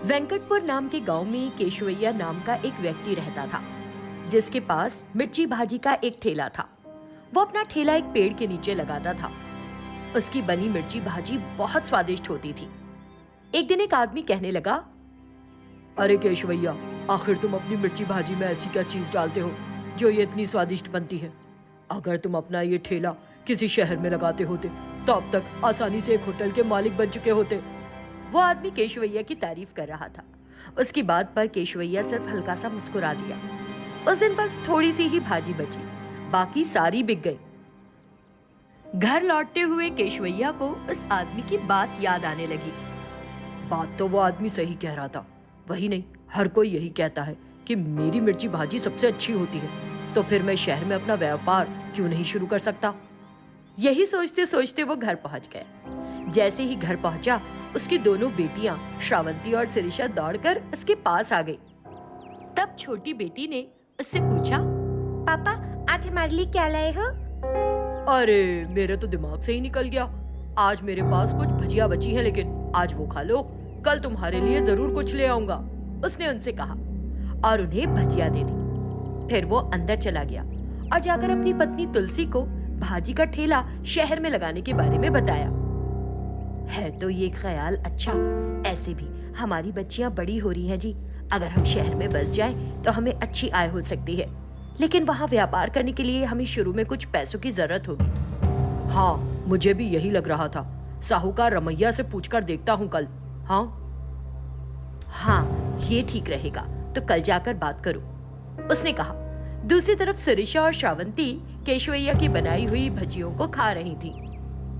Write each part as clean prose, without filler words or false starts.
वेंकटपुर नाम के गांव में केशवैया नाम का एक व्यक्ति रहता था, जिसके पास मिर्ची भाजी का एक ठेला था। वो अपना ठेला एक पेड़ के नीचे लगाता था। उसकी बनी मिर्ची भाजी बहुत स्वादिष्ट होती थी। एक दिन एक आदमी कहने लगा, अरे केशवैया, आखिर तुम अपनी मिर्ची भाजी में ऐसी क्या चीज डालते हो जो ये इतनी स्वादिष्ट बनती है? अगर तुम अपना ये ठेला किसी शहर में लगाते होते तो अब तक आसानी से एक होटल के मालिक बन चुके होते। वो आदमी केशवैया की तारीफ कर रहा था। उसकी बात पर केशवैया सिर्फ हल्का सा मुस्कुरा दिया। उस दिन बस थोड़ी सी ही भाजी बची, बाकी सारी बिक गई। घर लौटते हुए केशवैया को उस आदमी की बात याद आने लगी। बात तो वो आदमी सही कह रहा था। वही नहीं, हर कोई यही कहता है कि मेरी मिर्ची भाजी सबसे अच्छी होती है, तो फिर मैं शहर में अपना व्यापार क्यों नहीं शुरू कर सकता? यही सोचते सोचते वो घर पहुंच गया। जैसे ही घर पहुंचा, उसकी दोनों बेटियां श्रावंती और शिरीषा दौड़कर उसके पास आ गई। तब छोटी बेटी ने उससे पूछा, पापा आज हमारे लिए क्या लाए हो? अरे मेरे तो दिमाग से ही निकल गया। आज मेरे पास कुछ भजिया बची है, लेकिन आज वो खा लो, कल तुम्हारे लिए जरूर कुछ ले आऊंगा, उसने उनसे कहा और उन्हें भजिया दे दी। फिर वो अंदर चला गया और जाकर अपनी पत्नी तुलसी को भाजी का ठेला शहर में लगाने के बारे में बताया। है तो ये ख्याल अच्छा, ऐसे भी हमारी बच्चियां बड़ी हो रही हैं जी। अगर हम शहर में बस जाएं तो हमें अच्छी आय हो सकती है, लेकिन वहाँ व्यापार करने के लिए हमें शुरू में कुछ पैसों की जरूरत होगी। हाँ, मुझे भी यही लग रहा था। साहूकार रमैया से पूछकर देखता हूँ कल। हाँ, ये ठीक रहेगा, तो कल जाकर बात करो, उसने कहा। दूसरी तरफ शिरीषा और श्रावंती केशवैया की बनाई हुई भजियों को खा रही थी।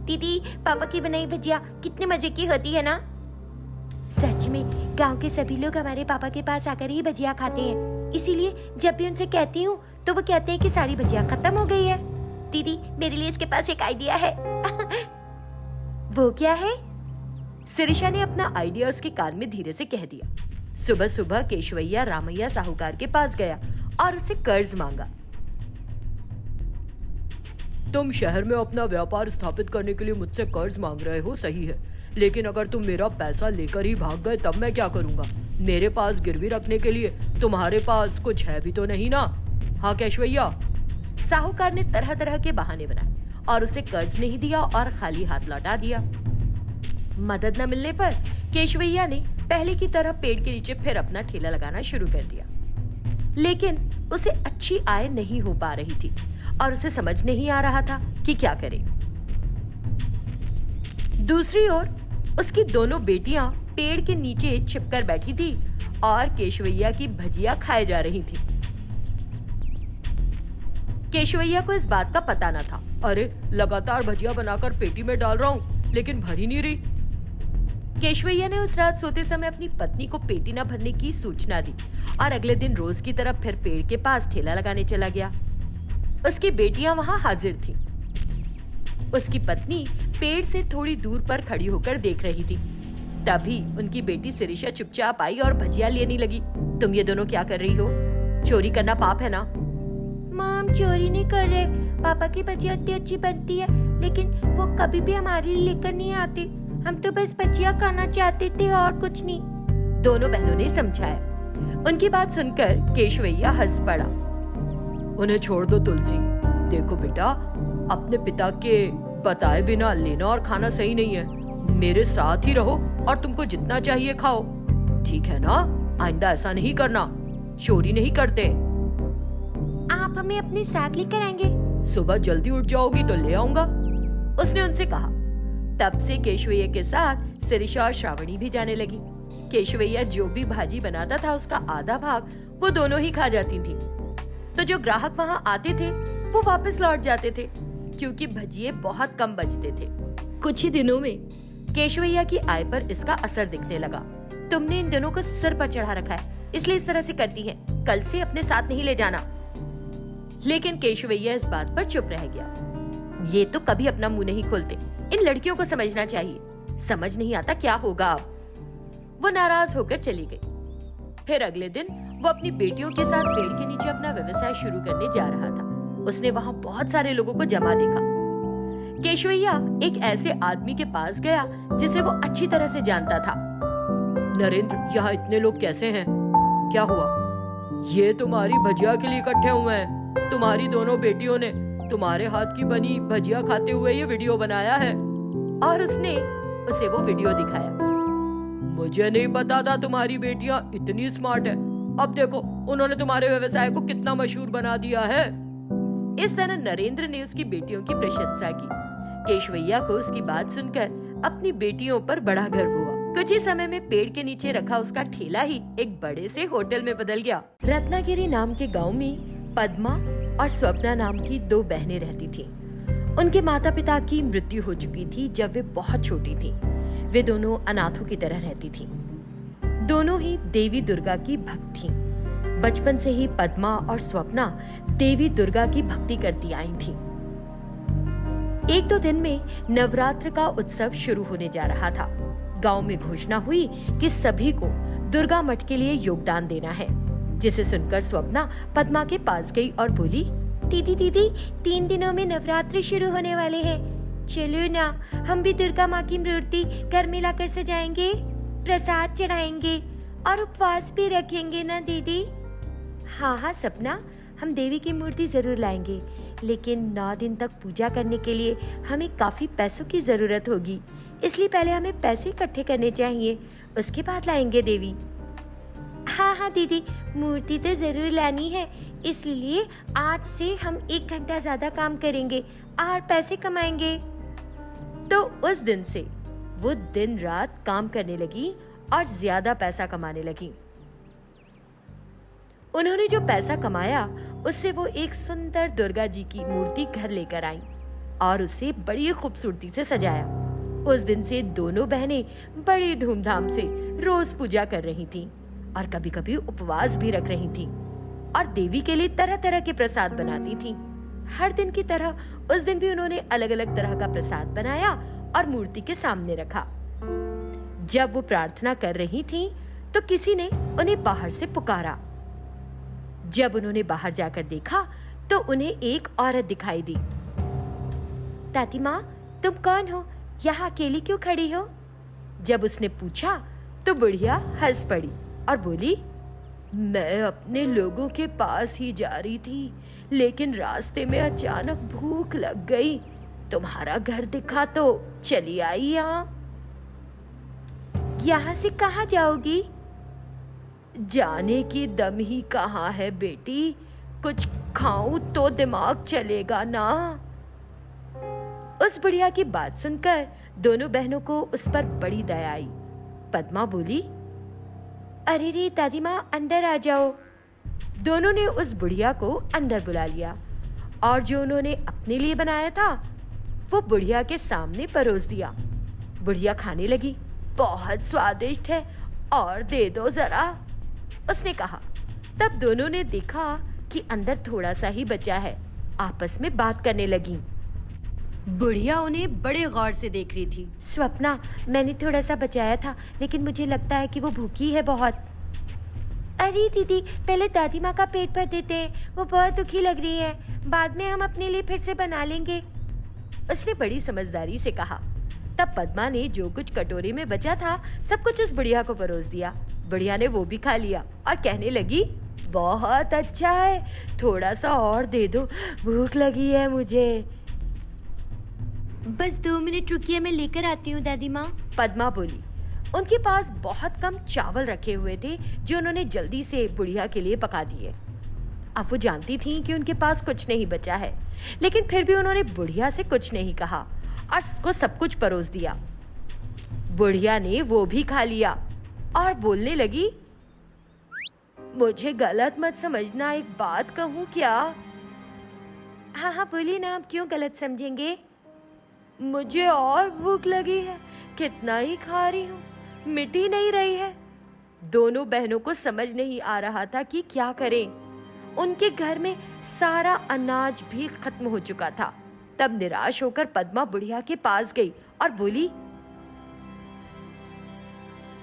दीदी, पापा की बनाई भजिया कितने मजे की होती है ना? सच में गांव के सभी लोग हमारे पापा के पास आकर ही भजिया खाते हैं, इसीलिए जब भी उनसे कहती हूँ तो वो कहते हैं कि सारी भजिया खत्म हो गई है। दीदी, मेरे लिए इसके पास एक आइडिया है। वो क्या है? शिरीषा ने अपना आइडिया उसके कान में धीरे से कह दिया। सुबह सुबह केशवैया रामैया साहूकार के पास गया और उससे कर्ज मांगा। तुम शहर में अपना व्यापार स्थापित करने के लिए मुझसे कर्ज मांग रहे हो, सही है, लेकिन अगर तुम मेरा पैसा लेकर ही भाग गए तब मैं क्या करूंगा? मेरे पास गिरवी रखने के लिए तुम्हारे पास कुछ है भी तो नहीं ना? हाँ केशवैया। साहूकार ने तरह तरह के बहाने बनाए और उसे कर्ज नहीं दिया और खाली हाथ लौटा दिया। मदद न मिलने पर केशवैया ने पहले की तरह पेड़ के नीचे फिर अपना ठेला लगाना शुरू कर दिया, लेकिन उसे अच्छी आय नहीं हो पा रही थी और उसे समझ नहीं आ रहा था कि क्या करे। दूसरी ओर उसकी दोनों बेटियां पेड़ के नीचे छिपकर बैठी थी और केशवैया की भजिया खाए जा रही थी। केशवैया को इस बात का पता न था। अरे, लगातार भजिया बनाकर पेटी में डाल रहा हूँ, लेकिन भर ही नहीं रही। केशवैया ने उस रात सोते समय अपनी पत्नी को पेटी न भरने की सूचना दी और अगले दिन रोज की तरह फिर पेड़ के पास ठेला लगाने चला गया। उसकी बेटियां वहां हाजिर थीं। उसकी पत्नी पेड़ से थोड़ी दूर पर खड़ी होकर देख रही थी। तभी उनकी बेटी शिरीषा चुपचाप आई और भजिया लेने लगी। तुम ये दोनों क्या कर रही हो? चोरी करना पाप है ना? माम, चोरी नहीं कर रहे। पापा की भजिया इतनी अच्छी बनती है, लेकिन वो कभी भी हमारे लिए लेकर नहीं आते। हम तो बस भजिया खाना चाहते थे और कुछ नहीं, दोनों बहनों ने समझाया। उनकी बात सुनकर केशवैया हंस पड़ा। उन्हें छोड़ दो तुलसी। देखो बेटा, अपने पिता के बताए बिना लेना और खाना सही नहीं है। मेरे साथ ही रहो और तुमको जितना चाहिए खाओ, ठीक है ना? आइंदा ऐसा नहीं करना, चोरी नहीं करते। आप हमें अपने साथ लेकर आएंगे? सुबह जल्दी उठ जाओगी तो ले आऊंगा, उसने उनसे कहा। तब से केशवैया के साथ शिरीषा और श्रावणी भी जाने लगी। केशवैया जो भी भाजी बनाता था उसका आधा भाग वो दोनों ही खा जाती थी, तो जो ग्राहक वहां आते थे वो वापस लौट जाते थे, क्योंकि भजिए बहुत कम बचते थे। कुछ ही दिनों में केशवैया की आय पर इसका असर दिखने लगा। तुमने इन दोनों को सिर पर चढ़ा रखा है, इसलिए इस तरह से करती है। कल से अपने साथ नहीं ले जाना। लेकिन केशवैया इस बात पर चुप रह गया। ये तो कभी अपना मुंह नहीं खोलते, इन लड़कियों को समझना चाहिए। समझ नहीं आता क्या होगा अब। वो नाराज होकर चली गई। फिर अगले दिन वो अपनी बेटियों के साथ पेड़ के नीचे अपना व्यवसाय शुरू करने जा रहा था। उसने वहां बहुत सारे लोगों को जमा देखा। केशवैया एक ऐसे आदमी के पास गया जिसे वो अच्छी तरह से जानता था। नरेंद्र, यहाँ इतने लोग कैसे हैं? क्या हुआ? ये तुम्हारी भजिया के लिए इकट्ठे हुए हैं। तुम्हारी दोनों बेटियों ने तुम्हारे हाथ की बनी भजिया खाते हुए ये वीडियो बनाया है। और उसने उसे वो वीडियो दिखाया। मुझे नहीं पता था तुम्हारी बेटियां इतनी स्मार्ट है। अब देखो उन्होंने तुम्हारे व्यवसाय को कितना मशहूर बना दिया है। इस तरह नरेंद्र ने उसकी बेटियों की प्रशंसा की। केशवैया को उसकी बात सुनकर अपनी बेटियों पर बड़ा गर्व हुआ। कुछ ही समय में पेड़ के नीचे रखा उसका ठेला ही एक बड़े से होटल में बदल गया। रत्नागिरी नाम के गांव में पद्मा और स्वप्ना नाम की दो बहनें रहती थीं। उनके माता पिता की मृत्यु हो चुकी थी जब वे बहुत छोटी थीं। वे दोनों अनाथों की तरह रहती थीं। दोनों ही देवी दुर्गा की भक्त थीं। बचपन से ही पद्मा और स्वप्ना देवी दुर्गा की भक्ति करती आई थीं। एक दो दिन में नवरात्र का उत्सव शुरू होने जा रहा था। गांव में घोषणा हुई कि सभी को दुर्गा मठ के लिए योगदान देना है, जिसे सुनकर स्वप्ना पद्मा के पास गई और बोली, दीदी दीदी, 3 दिनों में नवरात्र शुरू होने वाले हैं। चलो ना, हम भी दुर्गा माँ की मूर्ति घर में लाकर सजाएंगे, प्रसाद चढ़ाएंगे और उपवास भी रखेंगे ना दीदी। हाँ हाँ सपना, हम देवी की मूर्ति जरूर लाएंगे, लेकिन 9 दिन तक पूजा करने के लिए हमें काफी पैसों की जरूरत होगी, इसलिए पहले हमें पैसे इकट्ठे करने चाहिए, उसके बाद लाएंगे देवी। हाँ हाँ दीदी, मूर्ति तो जरूर लानी है, इसलिए आज से हम 1 घंटा ज्यादा काम करेंगे और पैसे कमाएंगे। तो उस दिन से वो दिन रात काम करने लगी और ज्यादा पैसा कमाने लगी। उन्होंने जो पैसा कमाया उससे वो एक सुंदर दुर्गा जी की मूर्ति घर लेकर आई और उसे बड़ी खूबसूरती से सजाया। उस दिन से दोनों बहनें बड़ी धूमधाम से रोज पूजा कर रही थीं और कभी कभी उपवास भी रख रही थीं और देवी के लिए तरह तरह के प्रसाद बनाती थीं। हर दिन की तरह उस दिन भी उन्होंने अलग अलग तरह का प्रसाद बनाया और मूर्ति के सामने रखा। जब वो प्रार्थना कर रही थीं, तो किसी ने उन्हें बाहर से पुकारा। जब उन्होंने बाहर जाकर देखा तो उन्हें एक औरत दिखाई दी। दादी माँ, तुम कौन हो? यहाँ अकेली क्यों खड़ी हो? जब उसने पूछा तो बुढ़िया हंस पड़ी और बोली, मैं अपने लोगों के पास ही जा रही थी, लेकिन रास्ते में अचानक भूख लग गई। तुम्हारा घर दिखा तो चली आई यहाँ। यहाँ से कहाँ जाओगी? जाने की दम ही कहाँ है बेटी, कुछ खाऊं तो दिमाग चलेगा ना। उस बुढ़िया की बात सुनकर दोनों बहनों को उस पर बड़ी दया आई। पद्मा बोली, अरे रे दादी माँ, अंदर आ जाओ। दोनों ने उस बुढ़िया को अंदर बुला लिया और जो उन्होंने अपने लिए बनाया था वो बुढ़िया के सामने परोस दिया। बुढ़िया खाने लगी, बहुत स्वादिष्ट है और दे दो जरा, उसने कहा। तब दोनों ने देखा कि अंदर थोड़ा सा ही बचा है। आपस में बात करने लगी। बुढ़िया उन्हें बड़े गौर से देख रही थी। स्वप्ना, मैंने थोड़ा सा बचाया था, लेकिन मुझे लगता है कि वो भूखी है बहुत। अरे दीदी, पहले दादी माँ का पेट भर देते हैं, वो बहुत दुखी लग रही है, बाद में हम अपने लिए फिर से बना लेंगे, उसने बड़ी समझदारी से कहा। तब पद्मा ने जो कुछ कटोरी में बचा था सब कुछ उस बुढ़िया को परोस दिया। बुढ़िया ने वो भी खा लिया और कहने लगी, बहुत अच्छा है, थोड़ा सा और दे दो, भूख लगी है मुझे। बस 2 मिनट रुकिए, मैं लेकर आती हूँ दादी माँ, पद्मा बोली। उनके पास बहुत कम चावल रखे हुए थे जो उन्होंने जल्दी से बुढ़िया के लिए पका दिए। अब वो जानती थी कि उनके पास कुछ नहीं बचा है, लेकिन फिर भी उन्होंने बुढ़िया से कुछ नहीं कहा और उसको सब कुछ परोस दिया। बुढ़िया ने वो भी खा लिया और बोलने लगी, मुझे गलत मत समझना, एक बात कहूँ क्या? हाँ हाँ बोलिए ना, आप क्यों गलत समझेंगे? मुझे और भूख लगी है, कितना ही खा रही हूँ, मिट ही नहीं रही है। दोनों बहनों को समझ नहीं आ रहा था कि क्या करें। उनके घर में सारा अनाज भी खत्म हो चुका था। तब निराश होकर पद्मा बुढ़िया के पास गई और बोली,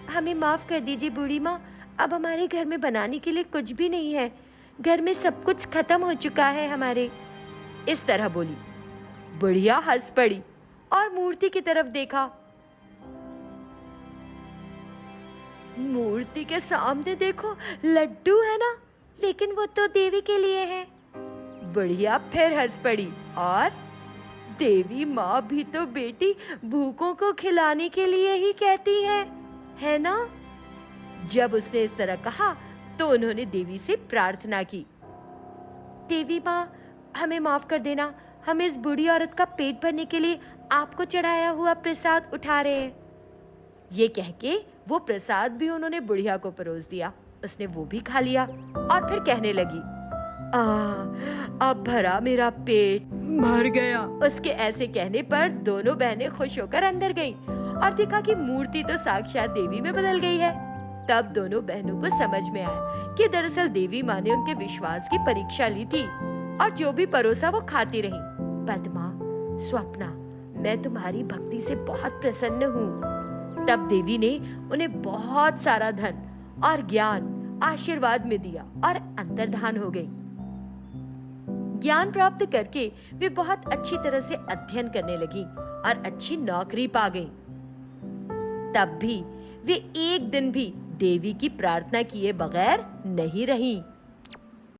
हमें माफ कर दीजिए बूढ़ी माँ, अब हमारे घर में बनाने के लिए कुछ भी नहीं है, घर में सब कुछ खत्म हो चुका है हमारे। इस तरह बोली। बुढ़िया हंस पड़ी और मूर्ति की तरफ देखा। मूर्ति के सामने देखो, लड्डू है ना, लेकिन वो तो देवी के लिए है। बुढ़िया फिर हंस पड़ी और देवी माँ भी तो बेटी भूखों को खिलाने के लिए ही कहती है ना? जब उसने इस तरह कहा तो उन्होंने देवी से प्रार्थना की, देवी माँ हमें माफ कर देना, हम इस बूढ़ी औरत का पेट भरने के लिए आपको चढ़ाया हुआ प्रसाद उठा रहे हैं। ये कह के वो प्रसाद भी उन्होंने बुढ़िया को परोस दिया। उसने वो भी खा लिया और फिर कहने लगी, अब भरा मेरा पेट, भर गया। उसके ऐसे कहने पर दोनों बहनें खुश होकर अंदर गईं और देखा कि मूर्ति तो साक्षात देवी में बदल गई है। तब दोनों बहनों को समझ में आया कि दरअसल देवी माँ ने उनके विश्वास की परीक्षा ली थी और जो भी परोसा वो खाती रही। पद्मा, स्वप्ना, मैं तुम्हारी भक्ति से बहुत प्रसन्न हूँ। तब देवी ने उन्हें बहुत सारा धन और ज्ञान आशीर्वाद में दिया और अंतर्धान हो गई। ज्ञान प्राप्त करके वे बहुत अच्छी तरह से अध्ययन करने लगी और अच्छी नौकरी पा गई। तब भी वे एक दिन भी देवी की प्रार्थना किए बगैर नहीं रहीं।